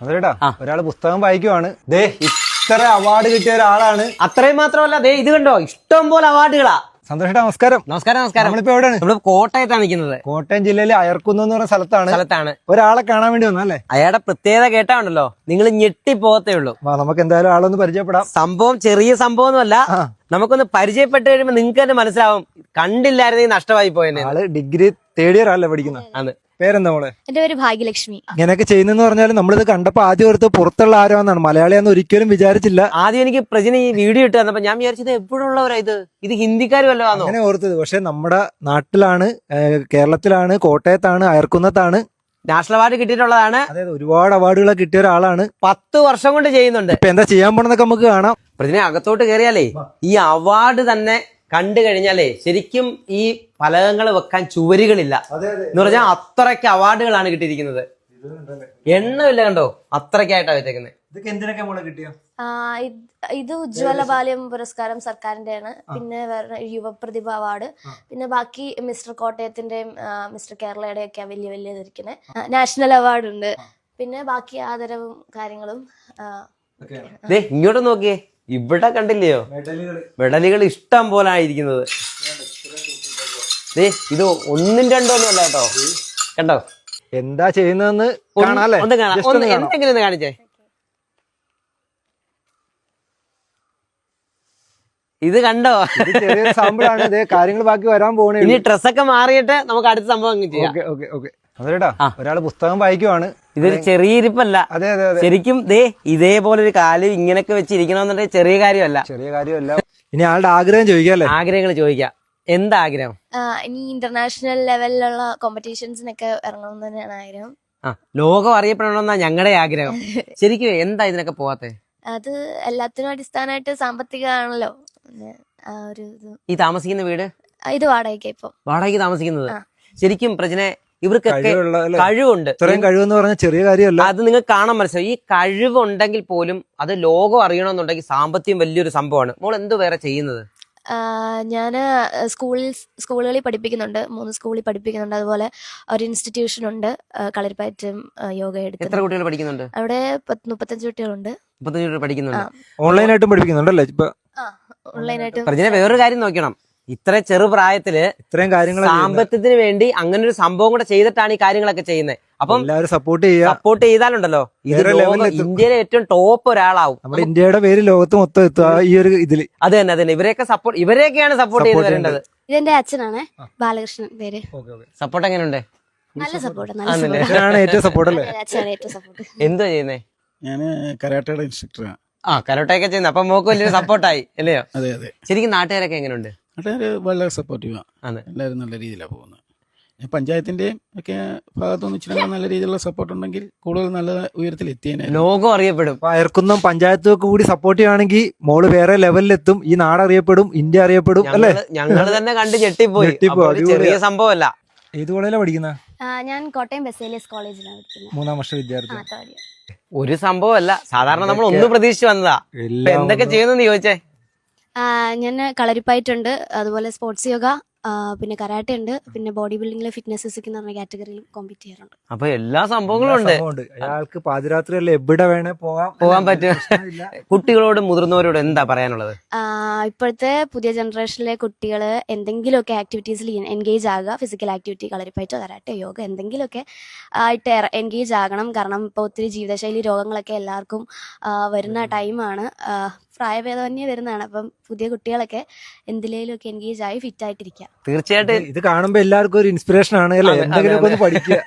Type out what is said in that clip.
അതേടാ ഒരാള് പുസ്തകം വായിക്കുവാണ്. ദേ ഇത്ര അവാർഡ് കിട്ടിയ ഒരാളാണ്. അത്രയും മാത്രമല്ല, ദേ ഇത് കണ്ടോ, ഇഷ്ടം പോലെ അവാർഡുകളാ. സന്തോഷേട്ടാ നമസ്കാരം. നമസ്കാരം. നമസ്കാരം. നമ്മളിപ്പോ എവിടെയാണ്? നമ്മള് കോട്ടയത്താണ് നിൽക്കുന്നത്. കോട്ടയം ജില്ലയിലെ അയർക്കുന്നം എന്ന് പറഞ്ഞ സ്ഥലത്താണ്. ഒരാളെ കാണാൻ വേണ്ടി വന്നല്ലേ? അയാളുടെ പ്രത്യേകത കേട്ടാണല്ലോ, നിങ്ങൾ ഞെട്ടിപ്പോകത്തേ ഉള്ളൂ. നമുക്ക് എന്തായാലും ആളൊന്ന് പരിചയപ്പെടാം. സംഭവം ചെറിയ സംഭവമൊന്നുമല്ല. നമുക്കൊന്ന് പരിചയപ്പെട്ട് കഴിയുമ്പോൾ നിങ്ങൾക്ക് തന്നെ മനസ്സിലാവും, കണ്ടില്ലായിരുന്നെങ്കിൽ നഷ്ടമായി പോയെന്നെ. ആള് ഡിഗ്രി തേർഡ് ഇയർ അല്ലേ പഠിക്കുന്നത്? ആണ്. പേരെന്താ മോളെ? എന്റെ പേര് ഭാഗ്യലക്ഷ്മി. ഇങ്ങനെയൊക്കെ ചെയ്യുന്നെന്ന് പറഞ്ഞാൽ നമ്മളിത് കണ്ടപ്പോ ആദ്യം ഓർത്ത് പുറത്തുള്ള ആരോന്നാണ്, മലയാളിയാന്ന് ഒരിക്കലും വിചാരിച്ചില്ല. ആദ്യം എനിക്ക് പ്രജന ഈ വീഡിയോ ഇട്ട് തന്നപ്പോ ഞാൻ വിചാരിച്ചത് എപ്പോഴുള്ളവരാ ഇത് ഹിന്ദിക്കാർ വല്ലതാണോ അങ്ങനെ ഓർത്തത്. പക്ഷെ നമ്മുടെ നാട്ടിലാണ്, കേരളത്തിലാണ്, കോട്ടയത്താണ്, അയർക്കുന്നത്താണ് നാഷണൽ അവാർഡ് കിട്ടിയിട്ടുള്ളതാണ്. അതായത് ഒരുപാട് അവാർഡുകൾ കിട്ടിയ ഒരാളാണ്. 10 വർഷം കൊണ്ട് ചെയ്യുന്നുണ്ട്. ഇപ്പൊ എന്താ ചെയ്യാൻ പോണെന്നൊക്കെ നമുക്ക് കാണാം. പ്രതിനെ അകത്തോട്ട് കയറിയാലേ ഈ അവാർഡ് തന്നെ കണ്ടു കഴിഞ്ഞാലേ ശരിക്കും ഈ ഫലകങ്ങൾ വെക്കാൻ ചുവരുകളില്ല എന്ന് പറഞ്ഞാൽ അത്രയ്ക്ക് അവാർഡുകളാണ് കിട്ടിയിരിക്കുന്നത്. എണ്ണമില്ല, കണ്ടോ, അത്രയ്ക്കായിട്ടാ വെച്ചേക്കുന്നത്. ഇതൊക്കെ എന്തിനൊക്കെ മോളെ കിട്ടിയോ? ഇത് ഉജ്ജ്വല ബാല്യം പുരസ്കാരം സർക്കാരിന്റെയാണ്. പിന്നെ വേറെ യുവപ്രതിഭ അവാർഡ്, പിന്നെ ബാക്കി മിസ്റ്റർ കോട്ടയത്തിന്റെയും മിസ്റ്റർ കേരളയുടെയും ഒക്കെ വലിയ വലിയ ഇരിക്കുന്നത്. നാഷണൽ അവാർഡ് ഉണ്ട്. പിന്നെ ബാക്കി ആദരവും കാര്യങ്ങളും. ഇങ്ങോട്ട് നോക്കിയേ, ഇവിടെ കണ്ടില്ലയോ മെഡലുകൾ ഇഷ്ടം പോലെ ആയിരിക്കുന്നത്. ഇത് ഒന്നും രണ്ടോന്നും അല്ല കേട്ടോ, കണ്ടോ എന്താ ചെയ്യുന്നതെന്ന് കാണാല്ലേ? ഒന്ന് കാണാം. എന്തെങ്കിലും ഒന്ന് കാണിച്ചേ. ഇത് കണ്ടോ, ചെറിയൊരു സാമ്പിളാണ്. കാര്യങ്ങൾ ബാക്കി വരാൻ പോണേ. ഇനി ഡ്രസ്സൊക്കെ മാറിയിട്ട് നമുക്ക് അടുത്ത സംഭവം ചെയ്യാം. അതേടാ ഒരാള് പുസ്തകം വായിക്കുവാണ്. ഇതൊരു ചെറിയ ഇരിപ്പല്ല. അതെ അതെ അതെ. ശരിക്കും ഇതേപോലെ ഒരു കാല് ഇങ്ങനൊക്കെ വെച്ചിരിക്കണമെന്നുണ്ടെങ്കിൽ ചെറിയ കാര്യമല്ല. ഇനി ആളുടെ ആഗ്രഹം ചോദിക്കാല്ലേ? ആഗ്രഹങ്ങൾ ചോദിക്കാം. എന്താ ആഗ്രഹം? ഇനി ഇന്റർനാഷണൽ ലെവലിലുള്ള കോമ്പറ്റീഷൻസിനൊക്കെ ഇറങ്ങണം തന്നെയാണ് ആഗ്രഹം. ലോകം അറിയപ്പെടണമെന്നാ ഞങ്ങളുടെ ആഗ്രഹം. ശരിക്കും എന്താ ഇതിനൊക്കെ പോവാത്തെ? അത് എല്ലാത്തിനും അടിസ്ഥാനമായിട്ട് സാമ്പത്തികമാണല്ലോ. ഈ താമസിക്കുന്ന വീട് ഇത് വാടകയ്ക്ക് ഇപ്പൊ വാടകയ്ക്ക് താമസിക്കുന്നത്. ശരിക്കും പ്രജനെ ഇവർക്കൊക്കെ കഴിവുണ്ട്. ഇത്രയും കഴിവെന്ന് പറഞ്ഞാൽ ചെറിയ കാര്യമല്ല. അത് നിങ്ങൾക്ക് കാണാൻ മനസ്സിലാവും. ഈ കഴിവുണ്ടെങ്കിൽ പോലും അത് ലോകം അറിയണമെന്നുണ്ടെങ്കിൽ സാമ്പത്തികം വലിയൊരു സംഭവമാണ്. മോൾ എന്ത് വേറെ ചെയ്യുന്നത്? ഞാന് സ്കൂളുകളിൽ പഠിപ്പിക്കുന്നുണ്ട്. 3 സ്കൂളിൽ പഠിപ്പിക്കുന്നുണ്ട്. അതുപോലെ ഒരു ഇൻസ്റ്റിറ്റ്യൂഷൻ ഉണ്ട്, കളരിപ്പയറ്റും യോഗ എടുക്കും. എത്ര കുട്ടികൾ പഠിക്കുന്നുണ്ട് അവിടെ? 35 കുട്ടികളുണ്ട്. 35 കുട്ടികൾ പഠിക്കുന്നുണ്ട്. ഓൺലൈനായിട്ടും പഠിപ്പിക്കുന്നുണ്ടല്ലേ? ഓൺലൈനായിട്ട്. പ്രജനെ വേറൊരു കാര്യം നോക്കണം, ഇത്ര ചെറുപ്രായത്തില് ഇത്രയും കാര്യങ്ങൾ സാമ്പത്തികത്തിന് വേണ്ടി അങ്ങനെ ഒരു സംഭവം കൂടെ ചെയ്തിട്ടാണ് ഈ കാര്യങ്ങളൊക്കെ ചെയ്യുന്നത്. അപ്പം എല്ലാവരും സപ്പോർട്ട് ചെയ്താലുണ്ടല്ലോ ഇന്ത്യയിലെ ഏറ്റവും ടോപ്പ് ഒരാളാവും. നമ്മുടെ ഇന്ത്യയുടെ പേര് ലോകത്ത് മൊത്തം എത്തുക ഈ ഒരു ഇതില്. അത് തന്നെ ഇവരെയൊക്കെയാണ് സപ്പോർട്ട് ചെയ്ത് വരേണ്ടത്. ഇതെന്റെ അച്ഛനാണ്, ബാലകൃഷ്ണൻ പേര്. സപ്പോർട്ട് എങ്ങനെയുണ്ട്? നല്ല സപ്പോർട്ട്. ഏറ്റവും സപ്പോർട്ട് അല്ലേ? എന്തോ ചെയ്യുന്നേ? ഞാന് കരാട്ടയുടെ ഇൻസ്ട്രക്ടറാണ്. കരോട്ടയൊക്കെ ചെയ്യുന്നത്. അപ്പൊ മോക്ക് വലിയൊരു സപ്പോർട്ടായി അല്ലയോ? അതെ അതെ. ശരിക്കും നാട്ടുകാരൊക്കെ എങ്ങനെയുണ്ട്? നാട്ടുകാര് വളരെ സപ്പോർട്ടീവാണ്. എല്ലാവരും നല്ല രീതിയിലാണ് പോകുന്നത്. പഞ്ചായത്തിന്റെയും ഒക്കെ ഭാഗത്തുനിന്ന് ഇച്ചിരി നല്ല രീതിയിലുള്ള സപ്പോർട്ട് ഉണ്ടെങ്കിൽ കൂടുതൽ നല്ല ഉയരത്തിൽ എത്തിയേനെ. ലോകം അറിയപ്പെടും. അയർക്കുന്നം പഞ്ചായത്തൊക്കെ കൂടി സപ്പോർട്ട് ചെയ്യുകയാണെങ്കിൽ മോള് വേറെ ലെവലിലെത്തും. ഈ നാട് അറിയപ്പെടും, ഇന്ത്യ അറിയപ്പെടും അല്ലേ? ഞങ്ങൾ തന്നെ കണ്ട് ഞെട്ടിപ്പോയി. ചെറിയ സംഭവമല്ല. ഏത് കോളേജിലാണ് പഠിക്കുന്നത്? ഞാൻ കോട്ടയം ബെസേലിയസ് കോളേജിലാണ് പഠിക്കുന്നത്. 3ാം വർഷ വിദ്യാർത്ഥി. ഒരു സംഭവമല്ല, സാധാരണ നമ്മൾ ഒന്ന് പ്രതീക്ഷിച്ചു വന്നതാ. എന്തൊക്കെ ചെയ്യുന്നെന്ന് ചോദിച്ചേ. ഞാൻ കളരിപ്പയറ്റുണ്ട്, അതുപോലെ സ്പോർട്സ് യോഗ, പിന്നെ കരാട്ടെ ഉണ്ട്, പിന്നെ ബോഡി ബിൽഡിംഗിലെ ഫിറ്റ്നസ് ഫിസിക് എന്ന് പറഞ്ഞ കാറ്റഗറിയിൽ കോമ്പീറ്റ് ചെയ്യാറുണ്ട്. അപ്പൊ എല്ലാ സംഭവങ്ങളും ഉണ്ട്. അയാൾക്ക് പാതിരാത്രി അല്ല എവിടെ വേണേ പോകാൻ പറ്റും. കുട്ടികളോടും മുതിർന്നവരോട് എന്താ പറയാനുള്ളത്? ഇപ്പോഴത്തെ പുതിയ ജനറേഷനിലെ കുട്ടികൾ എന്തെങ്കിലുമൊക്കെ ആക്ടിവിറ്റീസിൽ എൻഗേജ് ആകുക. ഫിസിക്കൽ ആക്ടിവിറ്റി, കളരിപ്പയറ്റോ കരാട്ടെ യോഗ എന്തെങ്കിലുമൊക്കെ ആയിട്ട് എൻഗേജ് ആകണം. കാരണം ഇപ്പോൾ ഒത്തിരി ജീവിതശൈലി രോഗങ്ങളൊക്കെ എല്ലാവർക്കും വരുന്ന ടൈമാണ്. പ്രായഭേദമന്യേ വരുന്നതാണ്. അപ്പം പുതിയ കുട്ടികളൊക്കെ എന്തിലേലും ഒക്കെ എൻഗേജ് ആയി ഫിറ്റ് ആയിട്ടിരിക്കുക. തീർച്ചയായിട്ടും ഇത് കാണുമ്പോ എല്ലാവർക്കും ഒരു ഇൻസ്പിറേഷൻ ആണ് അല്ലേ? എന്തെങ്കിലുമൊക്കെ ഒന്ന് പഠിക്കുക.